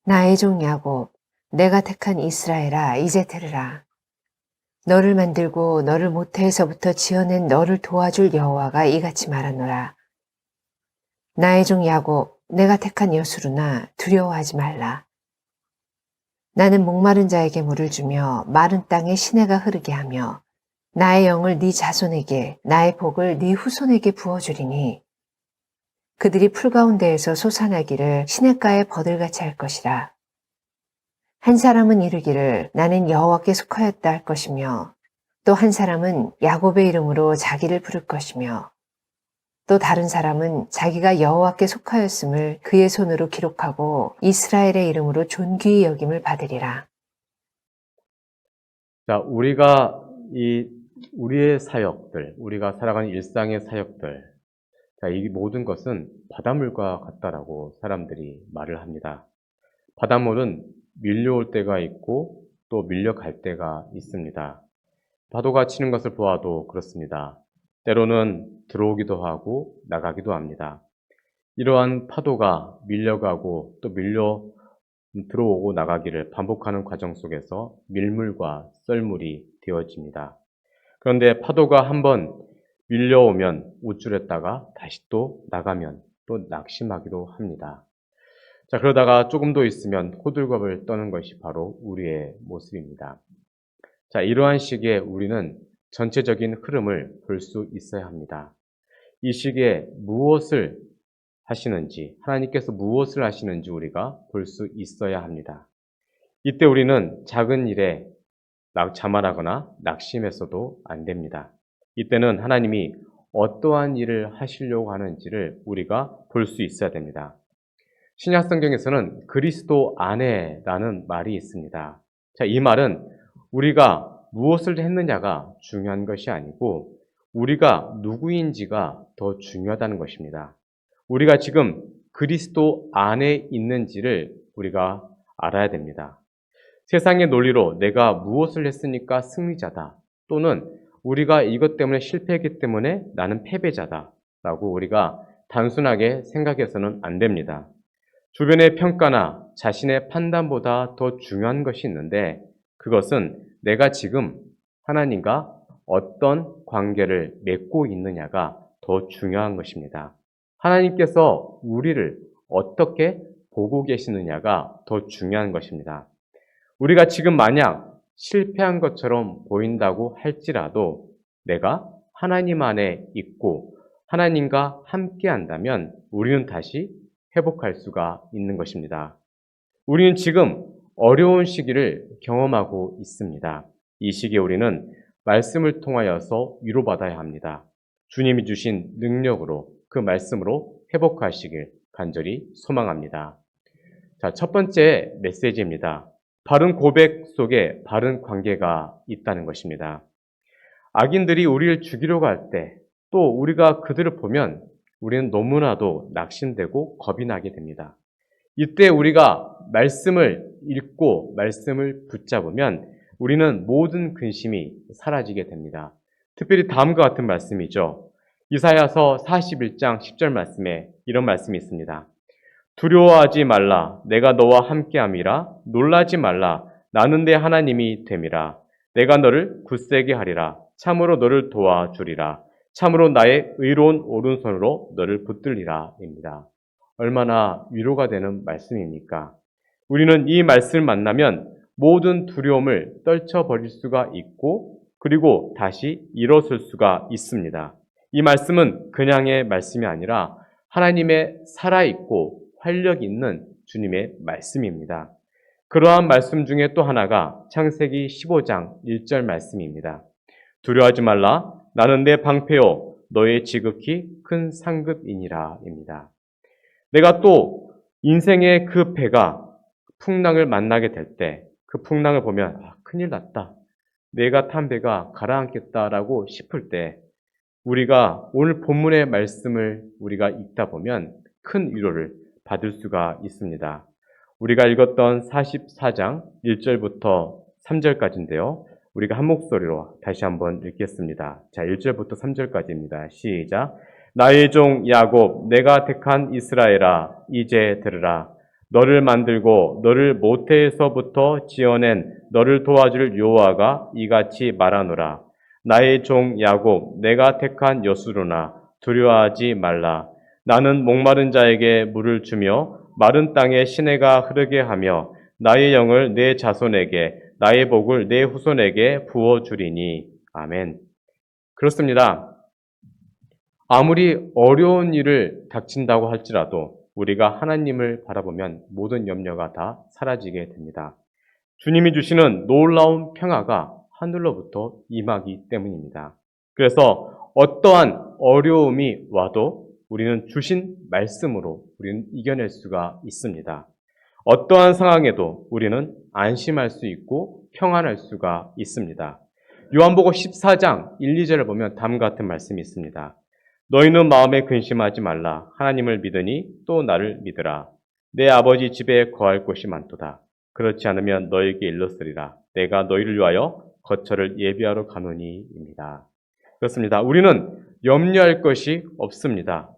나의 종 야곱, 내가 택한 이스라엘아, 이제 들으라. 너를 만들고 너를 모태에서부터 지어낸 너를 도와줄 여호와가 이같이 말하노라. 나의 종 야곱, 내가 택한 여수르나 두려워하지 말라. 나는 목마른 자에게 물을 주며 마른 땅에 시내가 흐르게 하며 나의 영을 네 자손에게, 나의 복을 네 후손에게 부어주리니 그들이 풀 가운데에서 솟아나기를 시냇가에 버들같이 할 것이라. 한 사람은 이르기를 나는 여호와께 속하였다 할 것이며 또 한 사람은 야곱의 이름으로 자기를 부를 것이며 또 다른 사람은 자기가 여호와께 속하였음을 그의 손으로 기록하고 이스라엘의 이름으로 존귀히 여김을 받으리라. 자, 우리의 사역들, 우리가 살아가는 일상의 사역들, 자, 이 모든 것은 바닷물과 같다라고 사람들이 말을 합니다. 바닷물은 밀려올 때가 있고 또 밀려갈 때가 있습니다. 파도가 치는 것을 보아도 그렇습니다. 때로는 들어오기도 하고 나가기도 합니다. 이러한 파도가 밀려가고 또 들어오고 나가기를 반복하는 과정 속에서 밀물과 썰물이 되어집니다. 그런데 파도가 한번 밀려오면 우쭐했다가 다시 또 나가면 또 낙심하기도 합니다. 자, 그러다가 조금 더 있으면 호들갑을 떠는 것이 바로 우리의 모습입니다. 자, 이러한 시기에 우리는 전체적인 흐름을 볼 수 있어야 합니다. 이 시기에 무엇을 하시는지, 하나님께서 무엇을 하시는지 우리가 볼 수 있어야 합니다. 이때 우리는 작은 일에 자만하거나 낙심해서도 안 됩니다. 이때는 하나님이 어떠한 일을 하시려고 하는지를 우리가 볼 수 있어야 됩니다. 신약 성경에서는 그리스도 안에라는 말이 있습니다. 자, 이 말은 우리가 무엇을 했느냐가 중요한 것이 아니고 우리가 누구인지가 더 중요하다는 것입니다. 우리가 지금 그리스도 안에 있는지를 우리가 알아야 됩니다. 세상의 논리로 내가 무엇을 했으니까 승리자다, 또는 우리가 이것 때문에 실패했기 때문에 나는 패배자다 라고 우리가 단순하게 생각해서는 안 됩니다. 주변의 평가나 자신의 판단보다 더 중요한 것이 있는데 그것은 내가 지금 하나님과 어떤 관계를 맺고 있느냐가 더 중요한 것입니다. 하나님께서 우리를 어떻게 보고 계시느냐가 더 중요한 것입니다. 우리가 지금 만약 실패한 것처럼 보인다고 할지라도 내가 하나님 안에 있고 하나님과 함께 한다면 우리는 다시 회복할 수가 있는 것입니다. 우리는 지금 어려운 시기를 경험하고 있습니다. 이 시기에 우리는 말씀을 통하여서 위로받아야 합니다. 주님이 주신 능력으로 그 말씀으로 회복하시길 간절히 소망합니다. 자, 첫 번째 메시지입니다. 바른 고백 속에 바른 관계가 있다는 것입니다. 악인들이 우리를 죽이려고 할 때, 또 우리가 그들을 보면 우리는 너무나도 낙심되고 겁이 나게 됩니다. 이때 우리가 말씀을 읽고 말씀을 붙잡으면 우리는 모든 근심이 사라지게 됩니다. 특별히 다음과 같은 말씀이죠. 이사야서 41장 10절 말씀에 이런 말씀이 있습니다. 두려워하지 말라. 내가 너와 함께함이라. 놀라지 말라. 나는 내 하나님이 됨이라. 내가 너를 굳세게 하리라. 참으로 너를 도와주리라. 참으로 나의 의로운 오른손으로 너를 붙들리라. 입니다. 얼마나 위로가 되는 말씀입니까? 우리는 이 말씀을 만나면 모든 두려움을 떨쳐버릴 수가 있고 그리고 다시 일어설 수가 있습니다. 이 말씀은 그냥의 말씀이 아니라 하나님의 살아있고 활력 있는 주님의 말씀입니다. 그러한 말씀 중에 또 하나가 창세기 15장 1절 말씀입니다. 두려워하지 말라. 나는 내 방패요 너의 지극히 큰 상급이니라 입니다. 내가 또 인생의 그 배가 풍랑을 만나게 될 때 그 풍랑을 보면 큰일 났다. 내가 탄 배가 가라앉겠다라고 싶을 때 우리가 오늘 본문의 말씀을 우리가 읽다 보면 큰 위로를 받을 수가 있습니다. 우리가 읽었던 44장 1절부터 3절까지인데요. 우리가 한 목소리로 다시 한번 읽겠습니다. 자, 1절부터 3절까지입니다. 시작. 나의 종 야곱, 내가 택한 이스라엘아, 이제 들으라. 너를 만들고 너를 모태에서부터 지어낸 너를 도와줄 여호와가 이같이 말하노라. 나의 종 야곱 내가 택한 여수로나 두려워하지 말라. 나는 목마른 자에게 물을 주며 마른 땅에 시내가 흐르게 하며 나의 영을 내 자손에게 나의 복을 내 후손에게 부어주리니. 아멘. 그렇습니다. 아무리 어려운 일을 닥친다고 할지라도 우리가 하나님을 바라보면 모든 염려가 다 사라지게 됩니다. 주님이 주시는 놀라운 평화가 하늘로부터 임하기 때문입니다. 그래서 어떠한 어려움이 와도 우리는 주신 말씀으로 우리는 이겨낼 수가 있습니다. 어떠한 상황에도 우리는 안심할 수 있고 평안할 수가 있습니다. 요한복음 14장 1, 2절을 보면 다음과 같은 말씀이 있습니다. 너희는 마음에 근심하지 말라. 하나님을 믿으니 또 나를 믿으라. 내 아버지 집에 거할 곳이 많도다. 그렇지 않으면 너에게 일렀으리라. 내가 너희를 위하여 거처를 예비하러 가노니입니다. 그렇습니다. 우리는 염려할 것이 없습니다.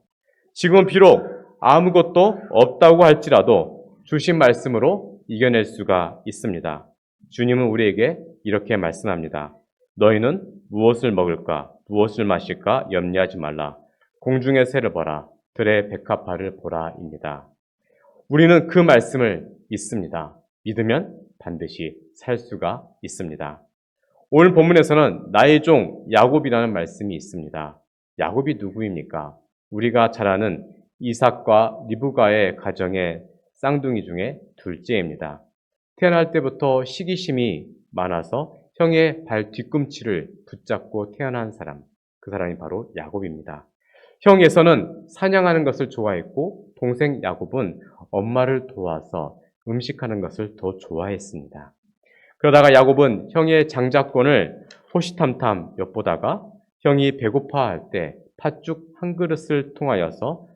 지금 비록 아무것도 없다고 할지라도 주신 말씀으로 이겨낼 수가 있습니다. 주님은 우리에게 이렇게 말씀합니다. 너희는 무엇을 먹을까, 무엇을 마실까 염려하지 말라. 공중의 새를 보라, 들의 백합화를 보라입니다. 우리는 그 말씀을 믿습니다. 믿으면 반드시 살 수가 있습니다. 오늘 본문에서는 나의 종 야곱이라는 말씀이 있습니다. 야곱이 누구입니까? 우리가 잘 아는 이삭과 리브가의 가정의 쌍둥이 중에 둘째입니다. 태어날 때부터 시기심이 많아서 형의 발 뒤꿈치를 붙잡고 태어난 사람, 그 사람이 바로 야곱입니다. 형 에서는 사냥하는 것을 좋아했고 동생 야곱은 엄마를 도와서 음식하는 것을 더 좋아했습니다. 그러다가 야곱은 형의 장자권을 호시탐탐 엿보다가 형이 배고파할 때 팥죽 한 그릇을 통하여서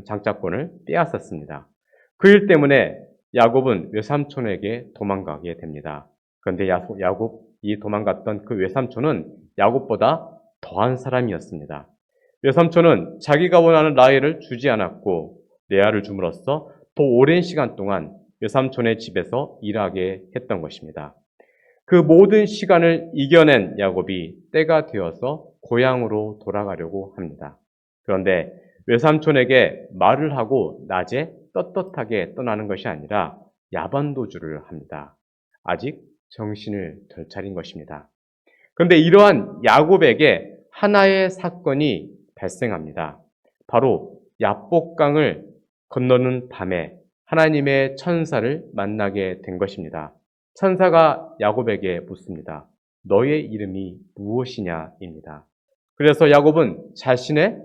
장자권을 빼앗았습니다. 그 일 때문에 야곱은 외삼촌에게 도망가게 됩니다. 그런데 야곱이 도망갔던 그 외삼촌은 야곱보다 더한 사람이었습니다. 외삼촌은 자기가 원하는 라헬을 주지 않았고 레아를 줌으로써 더 오랜 시간 동안 외삼촌의 집에서 일하게 했던 것입니다. 그 모든 시간을 이겨낸 야곱이 때가 되어서 고향으로 돌아가려고 합니다. 그런데 외삼촌에게 말을 하고 낮에 떳떳하게 떠나는 것이 아니라 야반도주를 합니다. 아직 정신을 덜 차린 것입니다. 그런데 이러한 야곱에게 하나의 사건이 발생합니다. 바로 야복강을 건너는 밤에 하나님의 천사를 만나게 된 것입니다. 천사가 야곱에게 묻습니다. 너의 이름이 무엇이냐입니다. 그래서 야곱은 자신의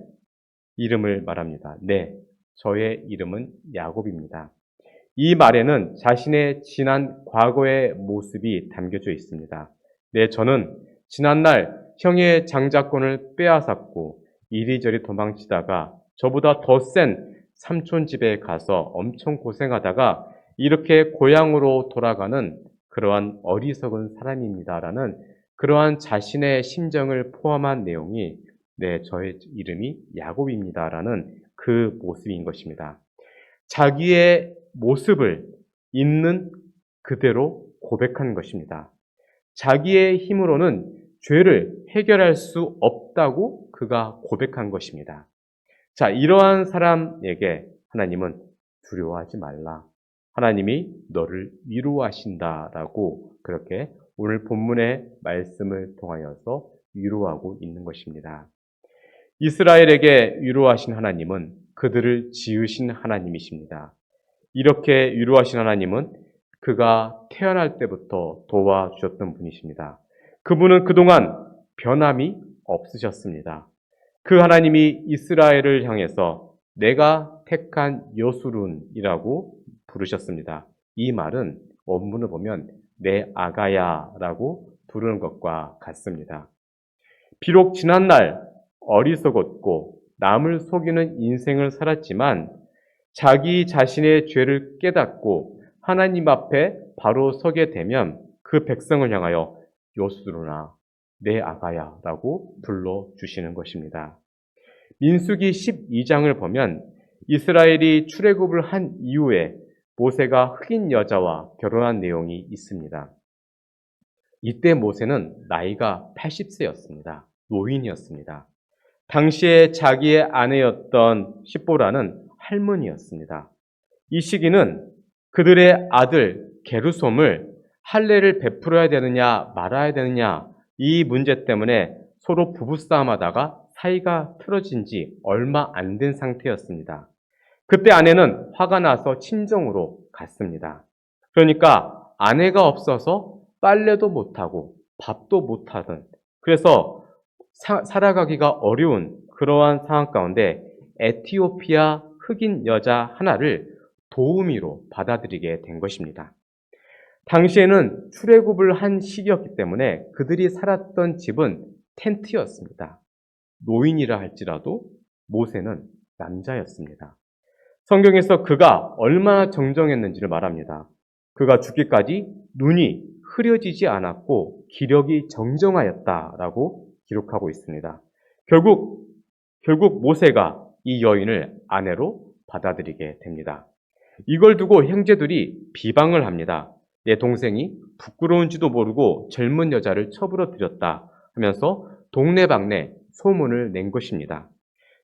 이름을 말합니다. 네, 저의 이름은 야곱입니다. 이 말에는 자신의 지난 과거의 모습이 담겨져 있습니다. 네, 저는 지난날 형의 장자권을 빼앗았고 이리저리 도망치다가 저보다 더 센 삼촌 집에 가서 엄청 고생하다가 이렇게 고향으로 돌아가는 그러한 어리석은 사람입니다라는 그러한 자신의 심정을 포함한 내용이 네, 저의 이름이 야곱입니다라는 그 모습인 것입니다. 자기의 모습을 있는 그대로 고백한 것입니다. 자기의 힘으로는 죄를 해결할 수 없다고 그가 고백한 것입니다. 자, 이러한 사람에게 하나님은 두려워하지 말라. 하나님이 너를 위로하신다라고 그렇게 오늘 본문의 말씀을 통하여서 위로하고 있는 것입니다. 이스라엘에게 위로하신 하나님은 그들을 지으신 하나님이십니다. 이렇게 위로하신 하나님은 그가 태어날 때부터 도와주셨던 분이십니다. 그분은 그동안 변함이 없으셨습니다. 그 하나님이 이스라엘을 향해서 내가 택한 여수룬이라고 부르셨습니다. 이 말은 원문을 보면 내 아가야라고 부르는 것과 같습니다. 비록 지난날 어리석었고 남을 속이는 인생을 살았지만 자기 자신의 죄를 깨닫고 하나님 앞에 바로 서게 되면 그 백성을 향하여 요수루나 내 아가야라고 불러주시는 것입니다. 민수기 12장을 보면 이스라엘이 출애굽을 한 이후에 모세가 흑인 여자와 결혼한 내용이 있습니다. 이때 모세는 나이가 80세였습니다. 노인이었습니다. 당시에 자기의 아내였던 십보라는 할머니였습니다. 이 시기는 그들의 아들 게르솜을 할례를 베풀어야 되느냐 말아야 되느냐 이 문제 때문에 서로 부부싸움하다가 사이가 틀어진 지 얼마 안 된 상태였습니다. 그때 아내는 화가 나서 친정으로 갔습니다. 그러니까 아내가 없어서 빨래도 못하고 밥도 못하던, 그래서 살아가기가 어려운 그러한 상황 가운데 에티오피아 흑인 여자 하나를 도우미로 받아들이게 된 것입니다. 당시에는 출애굽을 한 시기였기 때문에 그들이 살았던 집은 텐트였습니다. 노인이라 할지라도 모세는 남자였습니다. 성경에서 그가 얼마나 정정했는지를 말합니다. 그가 죽기까지 눈이 흐려지지 않았고 기력이 정정하였다라고 기록하고 있습니다. 결국 모세가 이 여인을 아내로 받아들이게 됩니다. 이걸 두고 형제들이 비방을 합니다. 내 동생이 부끄러운지도 모르고 젊은 여자를 첩으로 들였다 하면서 동네방네 소문을 낸 것입니다.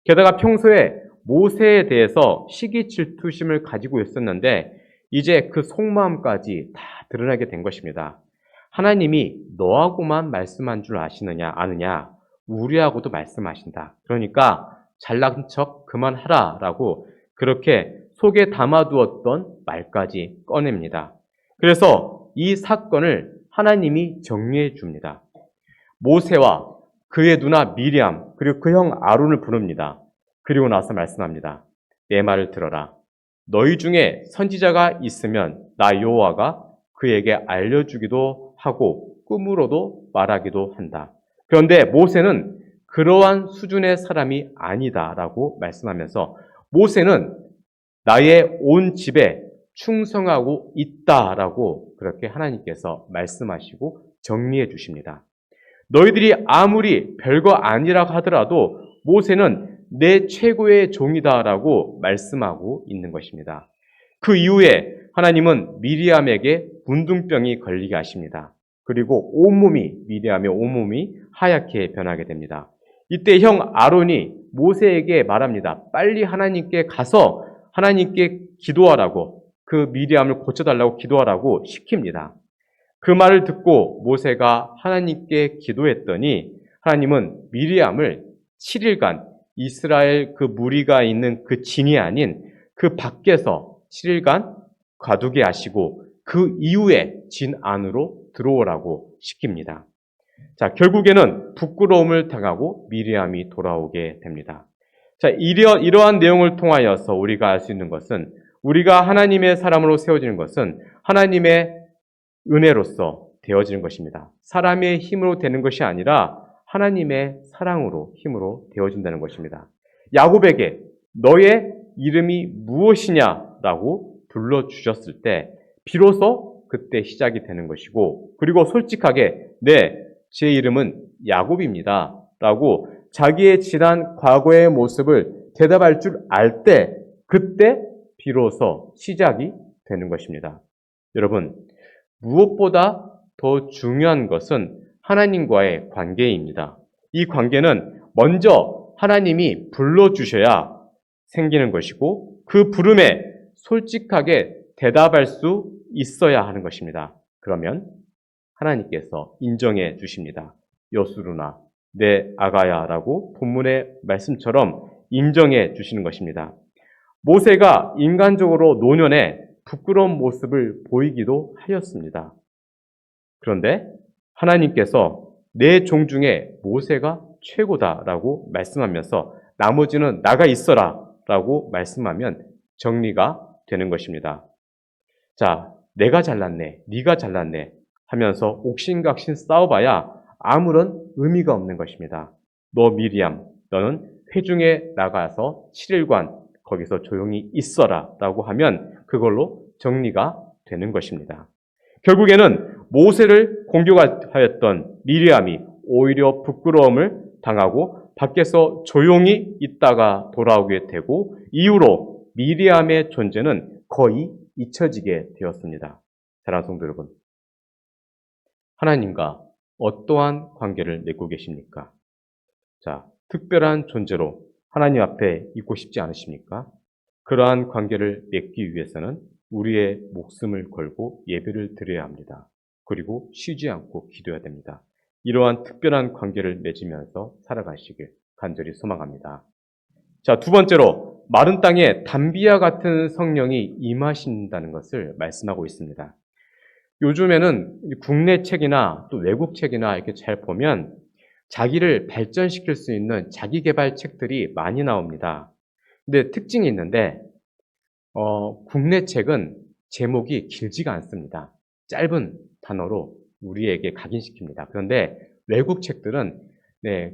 게다가 평소에 모세에 대해서 시기 질투심을 가지고 있었는데 이제 그 속마음까지 다 드러나게 된 것입니다. 하나님이 너하고만 말씀한 줄 아느냐? 우리하고도 말씀하신다. 그러니까 잘난 척 그만하라 라고 그렇게 속에 담아두었던 말까지 꺼냅니다. 그래서 이 사건을 하나님이 정리해 줍니다. 모세와 그의 누나 미리암 그리고 그 형 아론을 부릅니다. 그리고 나서 말씀합니다. 내 말을 들어라. 너희 중에 선지자가 있으면 나 여호와가 그에게 알려주기도 하고 꿈으로도 말하기도 한다. 그런데 모세는 그러한 수준의 사람이 아니다라고 말씀하면서 모세는 나의 온 집에 충성하고 있다라고 그렇게 하나님께서 말씀하시고 정리해 주십니다. 너희들이 아무리 별거 아니라고 하더라도 모세는 내 최고의 종이다라고 말씀하고 있는 것입니다. 그 이후에 하나님은 미리암에게 문둥병이 걸리게 하십니다. 그리고 미리암의 온몸이 하얗게 변하게 됩니다. 이때 형 아론이 모세에게 말합니다. 빨리 하나님께 가서 하나님께 기도하라고, 그 미리암을 고쳐달라고 기도하라고 시킵니다. 그 말을 듣고 모세가 하나님께 기도했더니 하나님은 미리암을 7일간 이스라엘 그 무리가 있는 그 진이 아닌 그 밖에서 7일간 가두게 하시고 그 이후에 진 안으로 들어오라고 시킵니다. 자, 결국에는 부끄러움을 당하고 미리암이 돌아오게 됩니다. 자, 이러한 내용을 통하여서 우리가 알 수 있는 것은, 우리가 하나님의 사람으로 세워지는 것은 하나님의 은혜로서 되어지는 것입니다. 사람의 힘으로 되는 것이 아니라 하나님의 사랑으로 힘으로 되어진다는 것입니다. 야곱에게 너의 이름이 무엇이냐라고 불러주셨을 때 비로소 그때 시작이 되는 것이고, 그리고 솔직하게 제 이름은 야곱입니다 라고 자기의 지난 과거의 모습을 대답할 줄 알 때 그때 비로소 시작이 되는 것입니다. 여러분, 무엇보다 더 중요한 것은 하나님과의 관계입니다. 이 관계는 먼저 하나님이 불러주셔야 생기는 것이고 그 부름에 솔직하게 대답할 수 있어야 하는 것입니다. 그러면 하나님께서 인정해 주십니다. 여수루나 내 아가야라고 본문의 말씀처럼 인정해 주시는 것입니다. 모세가 인간적으로 노년에 부끄러운 모습을 보이기도 하였습니다. 그런데 하나님께서 내 종 중에 모세가 최고다라고 말씀하면서 나머지는 나가 있어라 라고 말씀하면 정리가 되는 것입니다. 자, 내가 잘났네, 네가 잘났네 하면서 옥신각신 싸워봐야 아무런 의미가 없는 것입니다. 너 미리암, 너는 회중에 나가서 7일간 거기서 조용히 있어라 라고 하면 그걸로 정리가 되는 것입니다. 결국에는 모세를 공격하였던 미리암이 오히려 부끄러움을 당하고 밖에서 조용히 있다가 돌아오게 되고 이후로 미리암의 존재는 거의 잊혀지게 되었습니다. 사랑하는 성도 여러분, 하나님과 어떠한 관계를 맺고 계십니까? 자, 특별한 존재로 하나님 앞에 있고 싶지 않으십니까? 그러한 관계를 맺기 위해서는 우리의 목숨을 걸고 예배를 드려야 합니다. 그리고 쉬지 않고 기도해야 됩니다. 이러한 특별한 관계를 맺으면서 살아가시길 간절히 소망합니다. 자, 두 번째로 마른 땅에 단비와 같은 성령이 임하신다는 것을 말씀하고 있습니다. 요즘에는 국내 책이나 또 외국 책이나 이렇게 잘 보면 자기를 발전시킬 수 있는 자기계발 책들이 많이 나옵니다. 근데 특징이 있는데, 국내 책은 제목이 길지가 않습니다. 짧은 단어로 우리에게 각인시킵니다. 그런데 외국 책들은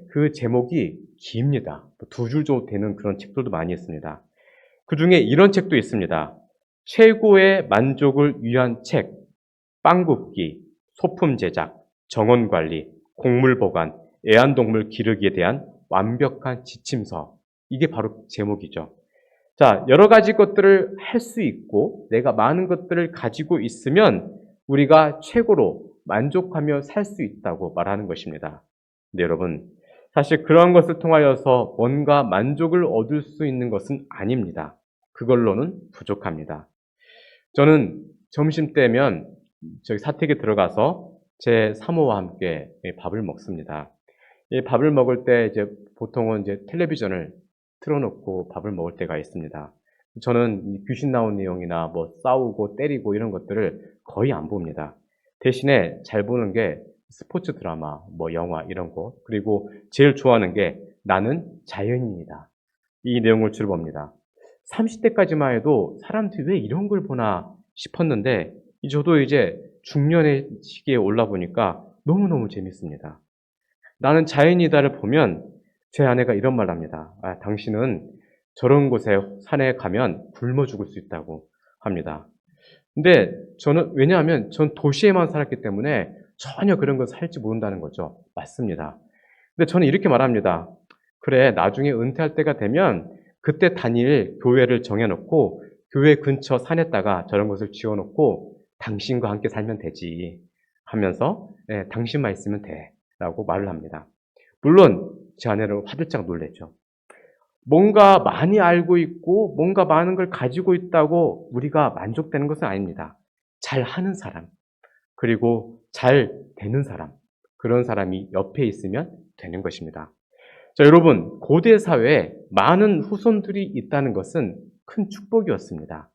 그 제목이 깁니다. 두 줄 정도 되는 그런 책들도 많이 있습니다. 그 중에 이런 책도 있습니다. 최고의 만족을 위한 책, 빵 굽기, 소품 제작, 정원 관리, 곡물 보관, 애완동물 기르기에 대한 완벽한 지침서. 이게 바로 제목이죠. 자, 여러 가지 것들을 할 수 있고 내가 많은 것들을 가지고 있으면 우리가 최고로 만족하며 살 수 있다고 말하는 것입니다. 근데 여러분, 사실 그런 것을 통하여서 뭔가 만족을 얻을 수 있는 것은 아닙니다. 그걸로는 부족합니다. 저는 점심때면 저기 사택에 들어가서 제 사모와 함께 밥을 먹습니다. 이 밥을 먹을 때 이제 보통은 이제 텔레비전을 틀어놓고 밥을 먹을 때가 있습니다. 저는 귀신 나온 내용이나 뭐 싸우고 때리고 이런 것들을 거의 안 봅니다. 대신에 잘 보는 게 스포츠 드라마, 뭐 영화 이런 거, 그리고 제일 좋아하는 게 나는 자연인이다. 이 내용을 주로 봅니다. 30대까지만 해도 사람들이 왜 이런 걸 보나 싶었는데 저도 이제 중년의 시기에 올라보니까 너무너무 재밌습니다. 나는 자연이다를 보면 제 아내가 이런 말을 합니다. 당신은 저런 곳에 산에 가면 굶어 죽을 수 있다고 합니다. 근데 저는 왜냐하면 전 도시에만 살았기 때문에 전혀 그런 걸 살지 모른다는 거죠. 맞습니다. 근데 저는 이렇게 말합니다. 그래, 나중에 은퇴할 때가 되면 그때 다닐 교회를 정해놓고 교회 근처 산에다가 저런 것을 지어놓고 당신과 함께 살면 되지 하면서 당신만 있으면 돼 라고 말을 합니다. 물론 제 아내는 화들짝 놀랬죠. 뭔가 많이 알고 있고 뭔가 많은 걸 가지고 있다고 우리가 만족되는 것은 아닙니다. 잘하는 사람, 그리고 잘 되는 사람, 그런 사람이 옆에 있으면 되는 것입니다. 자, 여러분, 고대 사회에 많은 후손들이 있다는 것은 큰 축복이었습니다.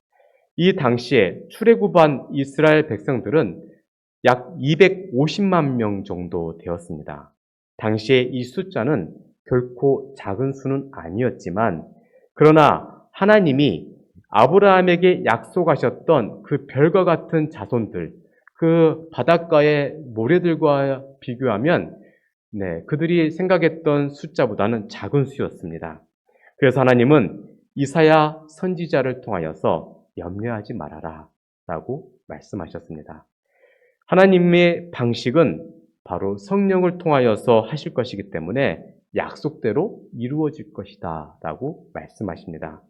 이 당시에 출애굽한 이스라엘 백성들은 약 250만 명 정도 되었습니다. 당시에 이 숫자는 결코 작은 수는 아니었지만, 그러나 하나님이 아브라함에게 약속하셨던 그 별과 같은 자손들, 그 바닷가의 모래들과 비교하면 그들이 생각했던 숫자보다는 작은 수였습니다. 그래서 하나님은 이사야 선지자를 통하여서 염려하지 말아라 라고 말씀하셨습니다. 하나님의 방식은 바로 성령을 통하여서 하실 것이기 때문에 약속대로 이루어질 것이다 라고 말씀하십니다.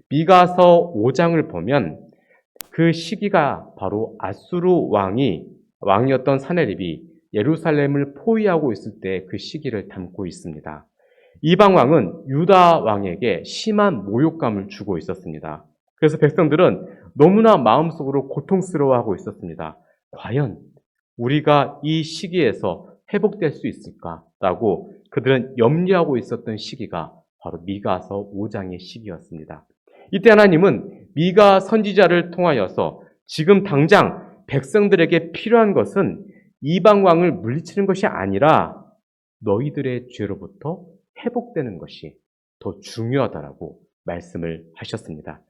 미가서 5장을 보면 그 시기가 바로 아수르 왕이었던 사네립이 예루살렘을 포위하고 있을 때 그 시기를 담고 있습니다. 이방 왕은 유다 왕에게 심한 모욕감을 주고 있었습니다. 그래서 백성들은 너무나 마음속으로 고통스러워하고 있었습니다. 과연 우리가 이 시기에서 회복될 수 있을까라고 그들은 염려하고 있었던 시기가 바로 미가서 5장의 시기였습니다. 이때 하나님은 미가 선지자를 통하여서 지금 당장 백성들에게 필요한 것은 이방 왕을 물리치는 것이 아니라 너희들의 죄로부터 회복되는 것이 더 중요하다라고 말씀을 하셨습니다.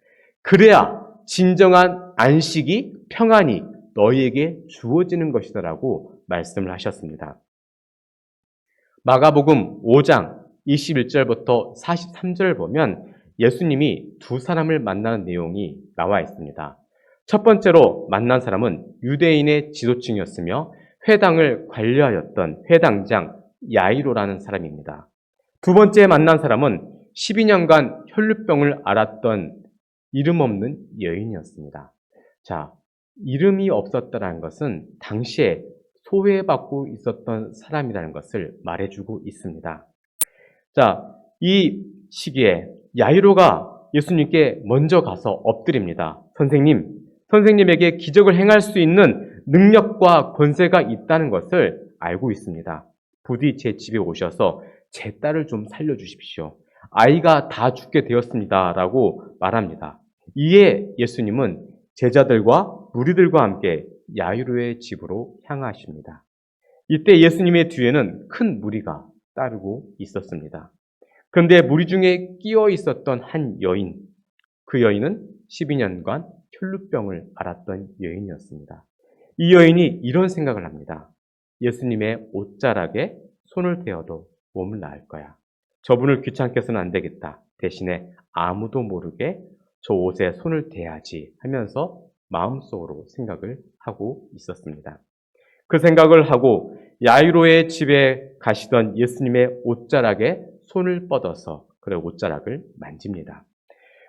그래야 진정한 안식이 평안이 너희에게 주어지는 것이다라고 말씀을 하셨습니다. 마가복음 5장 21절부터 43절을 보면 예수님이 두 사람을 만나는 내용이 나와 있습니다. 첫 번째로 만난 사람은 유대인의 지도층이었으며 회당을 관리하였던 회당장 야이로라는 사람입니다. 두 번째 만난 사람은 12년간 혈루병을 앓았던 이름 없는 여인이었습니다. 자, 이름이 없었다는 것은 당시에 소외받고 있었던 사람이라는 것을 말해주고 있습니다. 자, 이 시기에 야이로가 예수님께 먼저 가서 엎드립니다. 선생님에게 기적을 행할 수 있는 능력과 권세가 있다는 것을 알고 있습니다. 부디 제 집에 오셔서 제 딸을 좀 살려주십시오. 아이가 다 죽게 되었습니다. 라고 말합니다. 이에 예수님은 제자들과 무리들과 함께 야이로의 집으로 향하십니다. 이때 예수님의 뒤에는 큰 무리가 따르고 있었습니다. 그런데 무리 중에 끼어 있었던 한 여인, 그 여인은 12년간 혈루병을 앓았던 여인이었습니다. 이 여인이 이런 생각을 합니다. 예수님의 옷자락에 손을 대어도 몸을 나을 거야. 저분을 귀찮게 해서는 안 되겠다. 대신에 아무도 모르게 저 옷에 손을 대야지 하면서 마음속으로 생각을 하고 있었습니다. 그 생각을 하고 야이로의 집에 가시던 예수님의 옷자락에 손을 뻗어서 그의 옷자락을 만집니다.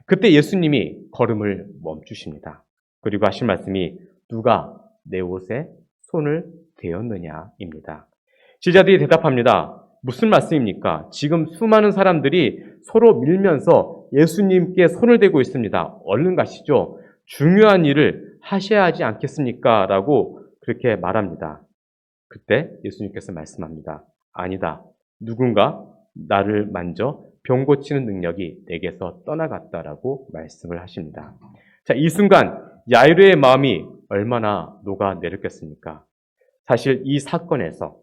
그때 예수님이 걸음을 멈추십니다. 그리고 하신 말씀이 누가 내 옷에 손을 대었느냐입니다. 제자들이 대답합니다. 무슨 말씀입니까? 지금 수많은 사람들이 서로 밀면서 예수님께 손을 대고 있습니다. 얼른 가시죠. 중요한 일을 하셔야 하지 않겠습니까? 라고 그렇게 말합니다. 그때 예수님께서 말씀합니다. 아니다. 누군가 나를 만져 병 고치는 능력이 내게서 떠나갔다라고 말씀을 하십니다. 자, 이 순간 야이로의 마음이 얼마나 녹아내렸겠습니까? 사실 이 사건에서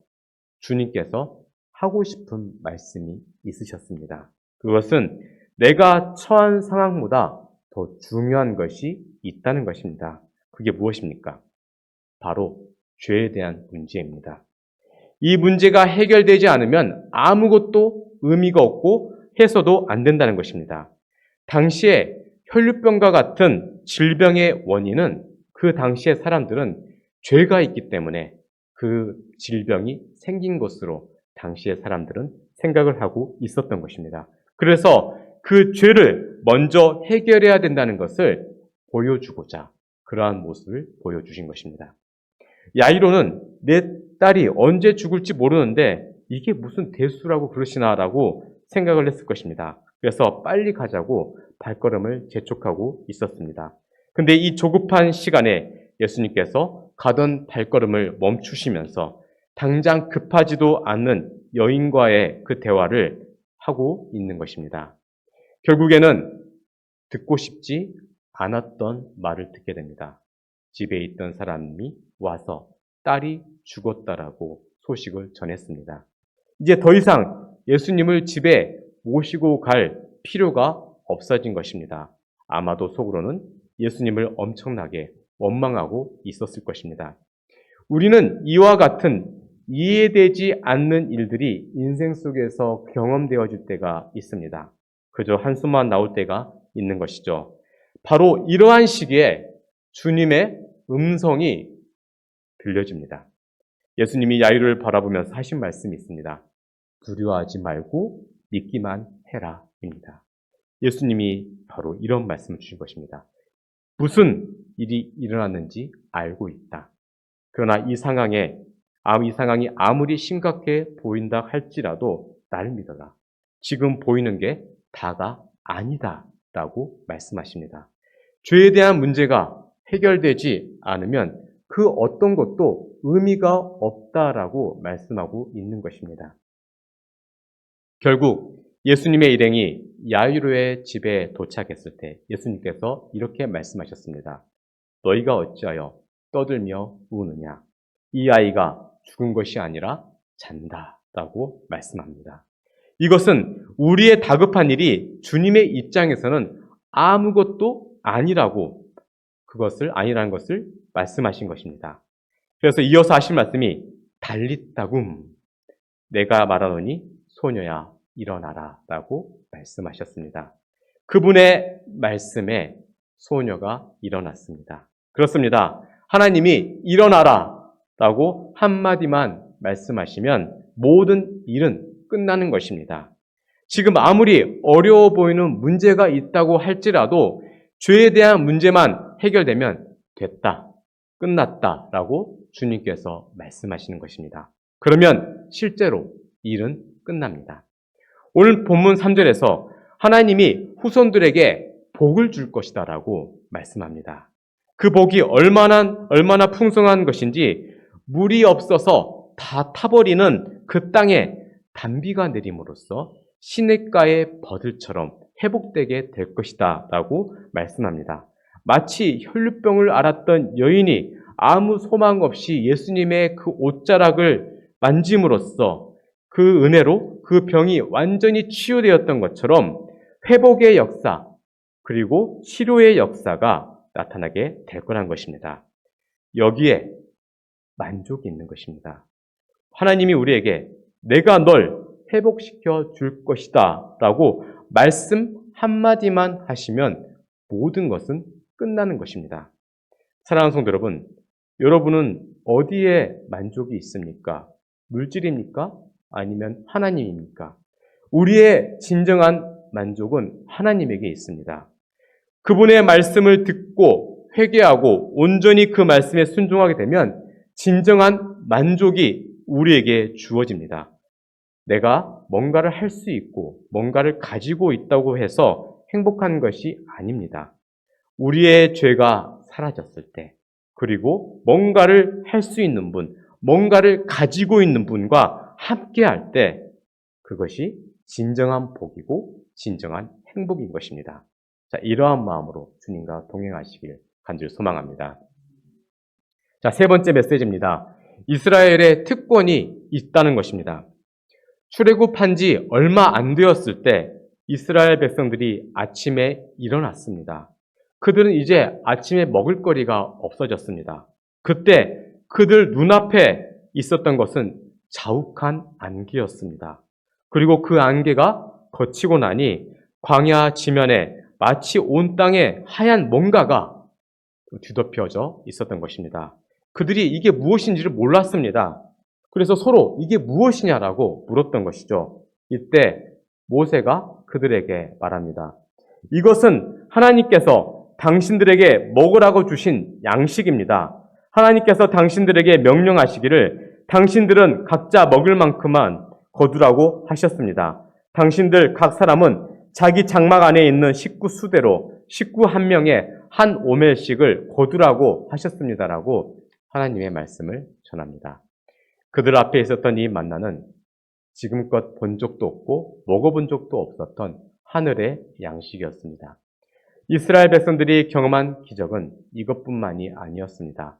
주님께서 하고 싶은 말씀이 있으셨습니다. 그것은 내가 처한 상황보다 더 중요한 것이 있다는 것입니다. 그게 무엇입니까? 바로 죄에 대한 문제입니다. 이 문제가 해결되지 않으면 아무것도 의미가 없고 해서도 안 된다는 것입니다. 당시에 혈루병과 같은 질병의 원인은 그 당시의 사람들은 죄가 있기 때문에 그 질병이 생긴 것으로 당시의 사람들은 생각을 하고 있었던 것입니다. 그래서 그 죄를 먼저 해결해야 된다는 것을 보여주고자 그러한 모습을 보여주신 것입니다. 야이로는 내 딸이 언제 죽을지 모르는데 이게 무슨 대수라고 그러시나라고 생각을 했을 것입니다. 그래서 빨리 가자고 발걸음을 재촉하고 있었습니다. 근데 이 조급한 시간에 예수님께서 가던 발걸음을 멈추시면서 당장 급하지도 않는 여인과의 그 대화를 하고 있는 것입니다. 결국에는 듣고 싶지 않았던 말을 듣게 됩니다. 집에 있던 사람이 와서 딸이 죽었다라고 소식을 전했습니다. 이제 더 이상 예수님을 집에 모시고 갈 필요가 없어진 것입니다. 아마도 속으로는 예수님을 엄청나게 원망하고 있었을 것입니다. 우리는 이와 같은 이해되지 않는 일들이 인생 속에서 경험되어질 때가 있습니다. 그저 한숨만 나올 때가 있는 것이죠. 바로 이러한 시기에 주님의 음성이 들려집니다. 예수님이 야이로를 바라보면서 하신 말씀이 있습니다. 두려워하지 말고 믿기만 해라 입니다. 예수님이 바로 이런 말씀을 주신 것입니다. 무슨 일이 일어났는지 알고 있다. 그러나 이 상황이 아무리 심각해 보인다 할지라도 나를 믿어라. 지금 보이는 게 다가 아니다 라고 말씀하십니다. 죄에 대한 문제가 해결되지 않으면 그 어떤 것도 의미가 없다라고 말씀하고 있는 것입니다. 결국 예수님의 일행이 야이로의 집에 도착했을 때 예수님께서 이렇게 말씀하셨습니다. 너희가 어찌하여 떠들며 우느냐? 이 아이가 죽은 것이 아니라 잔다라고 말씀합니다. 이것은 우리의 다급한 일이 주님의 입장에서는 아무것도 아니라고 아니라는 것을 말씀하신 것입니다. 그래서 이어서 하신 말씀이 달리따굼 내가 말하노니 소녀야 일어나라 라고 말씀하셨습니다. 그분의 말씀에 소녀가 일어났습니다. 그렇습니다. 하나님이 일어나라 라고 한마디만 말씀하시면 모든 일은 끝나는 것입니다. 지금 아무리 어려워 보이는 문제가 있다고 할지라도 죄에 대한 문제만 해결되면 됐다, 끝났다라고 주님께서 말씀하시는 것입니다. 그러면 실제로 일은 끝납니다. 오늘 본문 3절에서 하나님이 후손들에게 복을 줄 것이다라고 말씀합니다. 그 복이 얼마나 풍성한 것인지 물이 없어서 다 타버리는 그 땅에 단비가 내림으로써 시냇가의 버들처럼 회복되게 될 것이다 라고 말씀합니다. 마치 혈루병을 앓았던 여인이 아무 소망 없이 예수님의 그 옷자락을 만짐으로써 그 은혜로 그 병이 완전히 치유되었던 것처럼 회복의 역사 그리고 치료의 역사가 나타나게 될 거란 것입니다. 여기에 만족이 있는 것입니다. 하나님이 우리에게 내가 널 회복시켜 줄 것이다 라고 말씀 한마디만 하시면 모든 것은 끝나는 것입니다. 사랑하는 성도 여러분, 여러분은 어디에 만족이 있습니까? 물질입니까? 아니면 하나님입니까? 우리의 진정한 만족은 하나님에게 있습니다. 그분의 말씀을 듣고 회개하고 온전히 그 말씀에 순종하게 되면 진정한 만족이 우리에게 주어집니다. 내가 뭔가를 할 수 있고 뭔가를 가지고 있다고 해서 행복한 것이 아닙니다. 우리의 죄가 사라졌을 때, 그리고 뭔가를 할 수 있는 분, 뭔가를 가지고 있는 분과 함께 할 때 그것이 진정한 복이고 진정한 행복인 것입니다. 자, 이러한 마음으로 주님과 동행하시길 간절히 소망합니다. 자, 세 번째 메시지입니다. 이스라엘의 특권이 있다는 것입니다. 출애굽한 지 얼마 안 되었을 때 이스라엘 백성들이 아침에 일어났습니다. 그들은 이제 아침에 먹을 거리가 없어졌습니다. 그때 그들 눈앞에 있었던 것은 자욱한 안개였습니다. 그리고 그 안개가 거치고 나니 광야 지면에 마치 온 땅에 하얀 뭔가가 뒤덮여져 있었던 것입니다. 그들이 이게 무엇인지를 몰랐습니다. 그래서 서로 이게 무엇이냐라고 물었던 것이죠. 이때 모세가 그들에게 말합니다. 이것은 하나님께서 당신들에게 먹으라고 주신 양식입니다. 하나님께서 당신들에게 명령하시기를 당신들은 각자 먹을 만큼만 거두라고 하셨습니다. 당신들 각 사람은 자기 장막 안에 있는 식구 수대로 식구 한 명에 한 오멜씩을 거두라고 하셨습니다라고 하나님의 말씀을 전합니다. 그들 앞에 있었던 이 만나는 지금껏 본 적도 없고 먹어본 적도 없었던 하늘의 양식이었습니다. 이스라엘 백성들이 경험한 기적은 이것뿐만이 아니었습니다.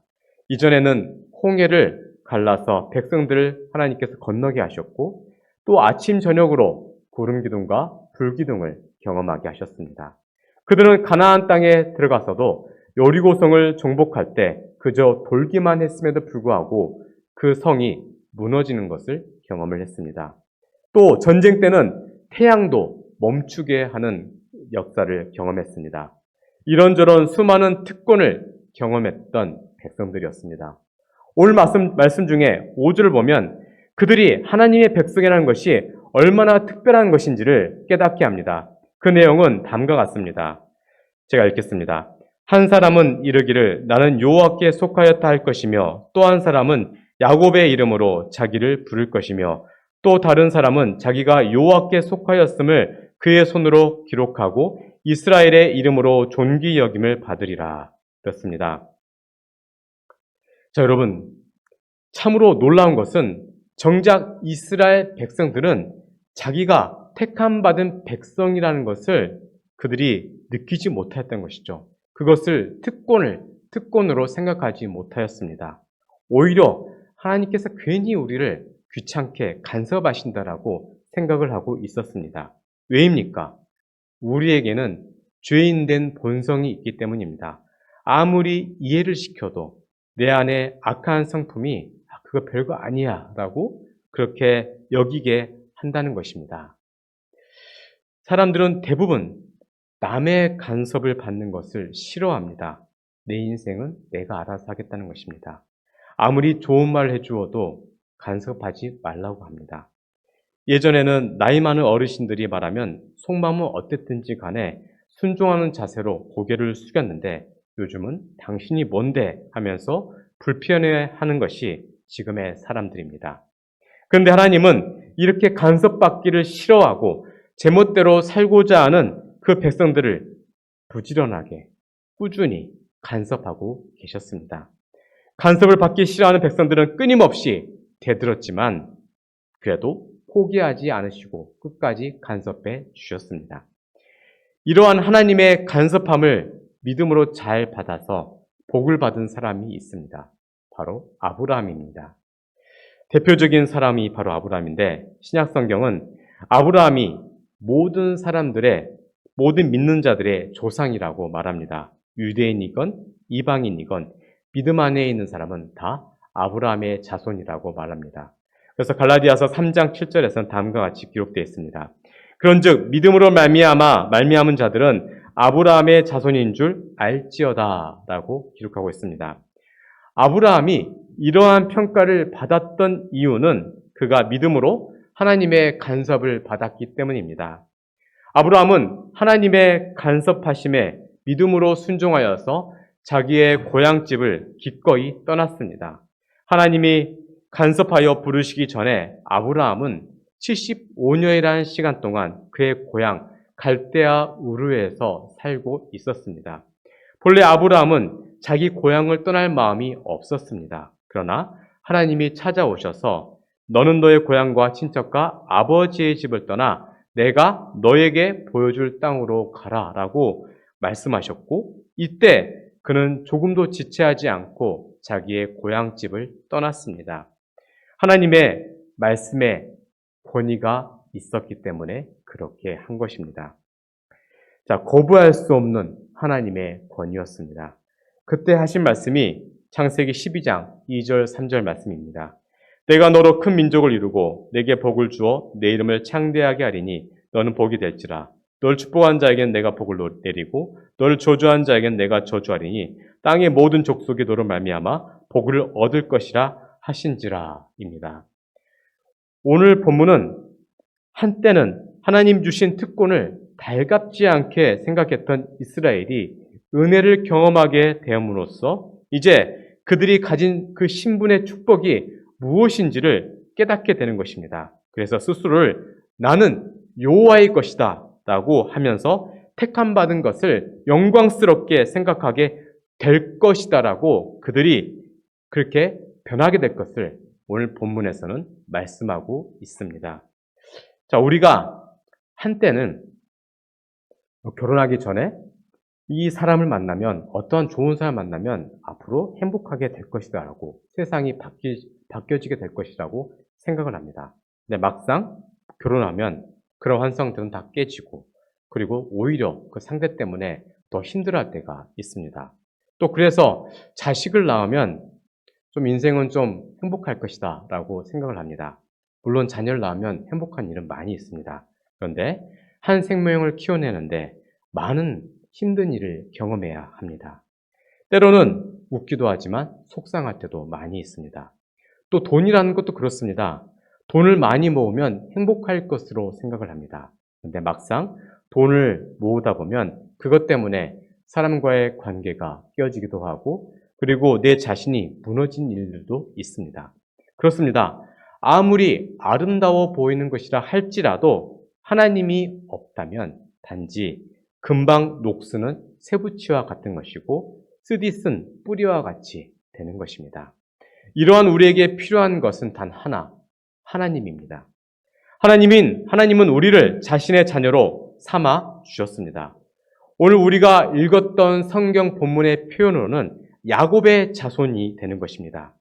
이전에는 홍해를 갈라서 백성들을 하나님께서 건너게 하셨고 또 아침 저녁으로 구름 기둥과 불 기둥을 경험하게 하셨습니다. 그들은 가나안 땅에 들어가서도 여리고성을 정복할 때 그저 돌기만 했음에도 불구하고 그 성이 무너지는 것을 경험을 했습니다. 또 전쟁 때는 태양도 멈추게 하는 역사를 경험했습니다. 이런저런 수많은 특권을 경험했던 백성들이었습니다. 오늘 말씀 중에 5절을 보면 그들이 하나님의 백성이라는 것이 얼마나 특별한 것인지를 깨닫게 합니다. 그 내용은 다음과 같습니다. 제가 읽겠습니다. 한 사람은 이르기를 나는 여호와께 속하였다 할 것이며 또 한 사람은 야곱의 이름으로 자기를 부를 것이며 또 다른 사람은 자기가 여호와께 속하였음을 그의 손으로 기록하고 이스라엘의 이름으로 존귀 여김을 받으리라. 그렇습니다. 자, 여러분, 참으로 놀라운 것은 정작 이스라엘 백성들은 자기가 택함받은 백성이라는 것을 그들이 느끼지 못했던 것이죠. 그것을 특권으로 생각하지 못하였습니다. 오히려 하나님께서 괜히 우리를 귀찮게 간섭하신다라고 생각을 하고 있었습니다. 왜입니까? 우리에게는 죄인된 본성이 있기 때문입니다. 아무리 이해를 시켜도 내 안에 악한 성품이 그거 별거 아니야 라고 그렇게 여기게 한다는 것입니다. 사람들은 대부분 남의 간섭을 받는 것을 싫어합니다. 내 인생은 내가 알아서 하겠다는 것입니다. 아무리 좋은 말을 해주어도 간섭하지 말라고 합니다. 예전에는 나이 많은 어르신들이 말하면 속마음은 어땠든지 간에 순종하는 자세로 고개를 숙였는데 요즘은 당신이 뭔데 하면서 불편해하는 것이 지금의 사람들입니다. 그런데 하나님은 이렇게 간섭받기를 싫어하고 제멋대로 살고자 하는 그 백성들을 부지런하게 꾸준히 간섭하고 계셨습니다. 간섭을 받기 싫어하는 백성들은 끊임없이 대들었지만 그래도 포기하지 않으시고 끝까지 간섭해 주셨습니다. 이러한 하나님의 간섭함을 믿음으로 잘 받아서 복을 받은 사람이 있습니다. 바로 아브라함입니다. 대표적인 사람이 바로 아브라함인데 신약 성경은 아브라함이 모든 사람들의 모든 믿는 자들의 조상이라고 말합니다. 유대인이건 이방인이건 믿음 안에 있는 사람은 다 아브라함의 자손이라고 말합니다. 그래서 갈라디아서 3장 7절에서는 다음과 같이 기록되어 있습니다. 그런즉 믿음으로 말미암은 자들은 아브라함의 자손인 줄 알지어다라고 기록하고 있습니다. 아브라함이 이러한 평가를 받았던 이유는 그가 믿음으로 하나님의 간섭을 받았기 때문입니다. 아브라함은 하나님의 간섭하심에 믿음으로 순종하여서 자기의 고향집을 기꺼이 떠났습니다. 하나님이 간섭하여 부르시기 전에 아브라함은 75년이라는 시간 동안 그의 고향 갈대아 우르에서 살고 있었습니다. 본래 아브라함은 자기 고향을 떠날 마음이 없었습니다. 그러나 하나님이 찾아오셔서 너는 너의 고향과 친척과 아버지의 집을 떠나 내가 너에게 보여줄 땅으로 가라라고 말씀하셨고 이때 그는 조금도 지체하지 않고 자기의 고향집을 떠났습니다. 하나님의 말씀에 권위가 있었기 때문에 그렇게 한 것입니다. 자, 거부할 수 없는 하나님의 권위였습니다. 그때 하신 말씀이 창세기 12장 2절 3절 말씀입니다. 내가 너로 큰 민족을 이루고 내게 복을 주어 내 이름을 창대하게 하리니 너는 복이 될지라. 널 축복한 자에겐 내가 복을 내리고 너를 저주한 자에겐 내가 저주하리니 땅의 모든 족속이 너로 말미암아 복을 얻을 것이라 하신지라입니다. 오늘 본문은 한때는 하나님 주신 특권을 달갑지 않게 생각했던 이스라엘이 은혜를 경험하게 되음으로써 이제 그들이 가진 그 신분의 축복이 무엇인지를 깨닫게 되는 것입니다. 그래서 스스로를 나는 여호와의 것이다 라고 하면서 택함받은 것을 영광스럽게 생각하게 될 것이다 라고 그들이 그렇게 변하게 될 것을 오늘 본문에서는 말씀하고 있습니다. 자, 우리가 한때는 결혼하기 전에 이 사람을 만나면 어떠한 좋은 사람 만나면 앞으로 행복하게 될 것이다라고 세상이 바뀌어지게 될 것이라고 생각을 합니다. 근데 막상 결혼하면 그런 환상들은 다 깨지고 그리고 오히려 그 상대 때문에 더 힘들어할 때가 있습니다. 또 그래서 자식을 낳으면 좀 인생은 좀 행복할 것이다 라고 생각을 합니다. 물론 자녀를 낳으면 행복한 일은 많이 있습니다. 그런데 한 생명을 키워내는데 많은 힘든 일을 경험해야 합니다. 때로는 웃기도 하지만 속상할 때도 많이 있습니다. 또 돈이라는 것도 그렇습니다. 돈을 많이 모으면 행복할 것으로 생각을 합니다. 그런데 막상 돈을 모으다 보면 그것 때문에 사람과의 관계가 깨어지기도 하고 그리고 내 자신이 무너진 일들도 있습니다. 그렇습니다. 아무리 아름다워 보이는 것이라 할지라도 하나님이 없다면 단지 금방 녹쓰는 쇠붙이와 같은 것이고 쓰디쓴 뿌리와 같이 되는 것입니다. 이러한 우리에게 필요한 것은 단 하나, 하나님입니다. 하나님은 우리를 자신의 자녀로 삼아 주셨습니다. 오늘 우리가 읽었던 성경 본문의 표현으로는 야곱의 자손이 되는 것입니다.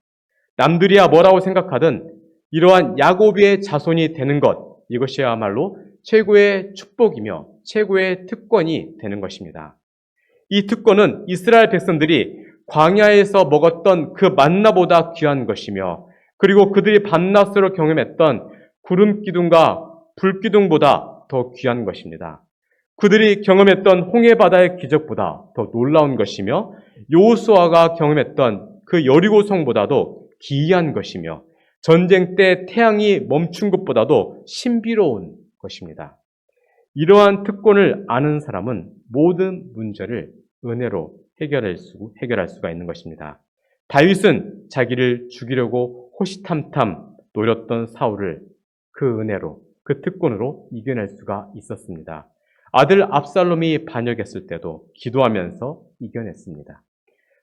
남들이야 뭐라고 생각하든 이러한 야곱의 자손이 되는 것, 이것이야말로 최고의 축복이며 최고의 특권이 되는 것입니다. 이 특권은 이스라엘 백성들이 광야에서 먹었던 그 만나보다 귀한 것이며 그리고 그들이 밤낮으로 경험했던 구름 기둥과 불 기둥보다 더 귀한 것입니다. 그들이 경험했던 홍해 바다의 기적보다 더 놀라운 것이며 여호수아가 경험했던 그 여리고 성보다도 기이한 것이며 전쟁 때 태양이 멈춘 것보다도 신비로운 것입니다. 이러한 특권을 아는 사람은 모든 문제를 은혜로 해결할 수가 있는 것입니다. 다윗은 자기를 죽이려고 호시탐탐 노렸던 사울을 그 은혜로, 그 특권으로 이겨낼 수가 있었습니다. 아들 압살롬이 반역했을 때도 기도하면서 이겨냈습니다.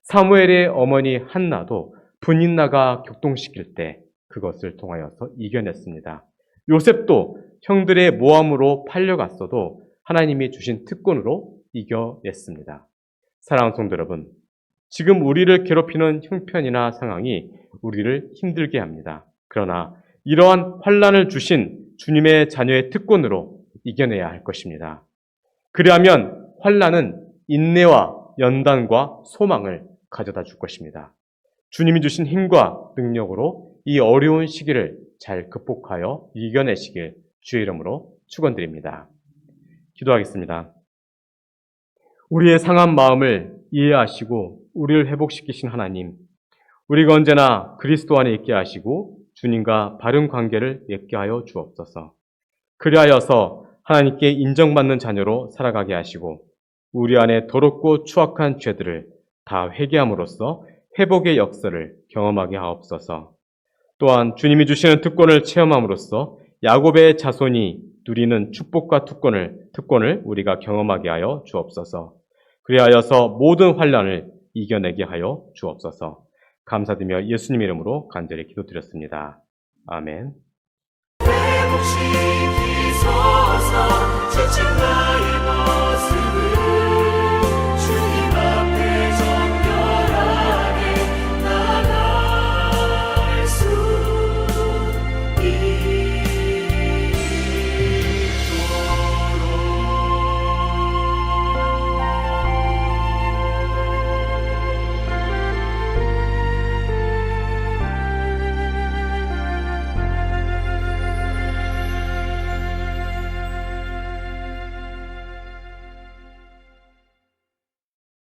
사무엘의 어머니 한나도 분인나가 격동시킬 때 그것을 통하여서 이겨냈습니다. 요셉도 형들의 모함으로 팔려갔어도 하나님이 주신 특권으로 이겨냈습니다. 사랑하는 성도 여러분, 지금 우리를 괴롭히는 형편이나 상황이 우리를 힘들게 합니다. 그러나 이러한 환난을 주신 주님의 자녀의 특권으로 이겨내야 할 것입니다. 그리하면 환난은 인내와 연단과 소망을 가져다 줄 것입니다. 주님이 주신 힘과 능력으로 이 어려운 시기를 잘 극복하여 이겨내시길 주의 이름으로 축원드립니다. 기도하겠습니다. 우리의 상한 마음을 이해하시고 우리를 회복시키신 하나님, 우리가 언제나 그리스도 안에 있게 하시고 주님과 바른 관계를 맺게 하여 주옵소서. 그리하여서 하나님께 인정받는 자녀로 살아가게 하시고 우리 안에 더럽고 추악한 죄들을 다 회개함으로써 회복의 역사를 경험하게 하옵소서. 또한 주님이 주시는 특권을 체험함으로써 야곱의 자손이 누리는 축복과 특권을 우리가 경험하게 하여 주옵소서. 그리하여서 모든 환난을 이겨내게 하여 주옵소서. 감사드리며 예수님 이름으로 간절히 기도드렸습니다. 아멘. 회복시키소서 지친 나의